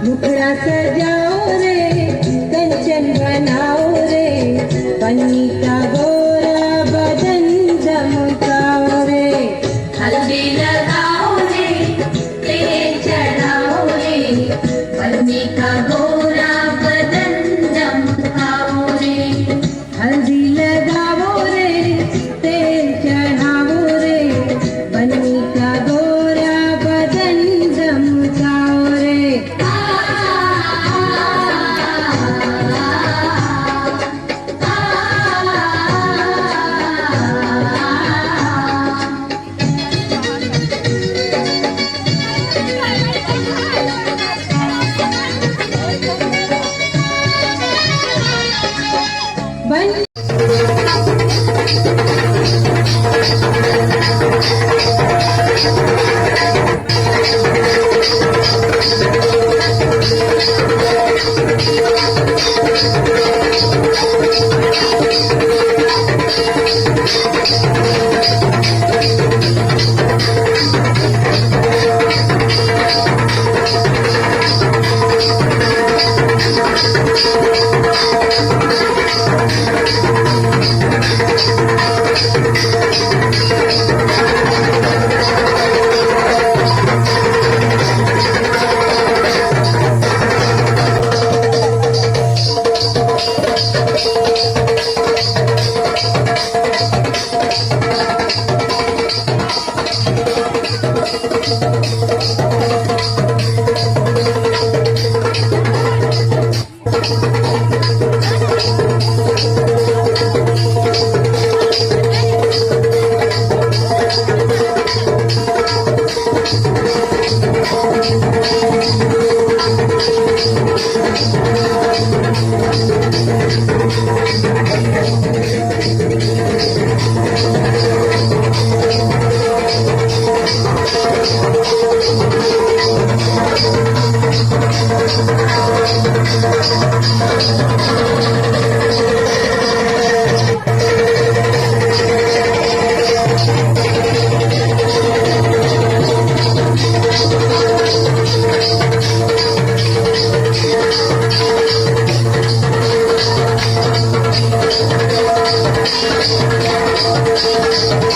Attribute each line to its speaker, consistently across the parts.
Speaker 1: मुखड़ा सजाओ रे कंचन बनाओ रे पन्नी का गोरा बदन चमकाओ रे
Speaker 2: हल्दी लगाओ रे तेल चढ़ाओ रे पन्नी का गोरा बदन चमकाओ रे
Speaker 1: हल्दी लगाओ रे तेल चढ़ाओ रे पन्नी का गोरा बदन चमकाओ रे Thank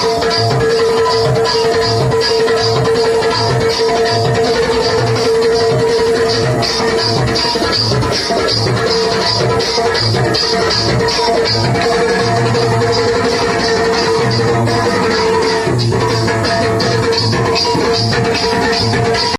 Speaker 1: you.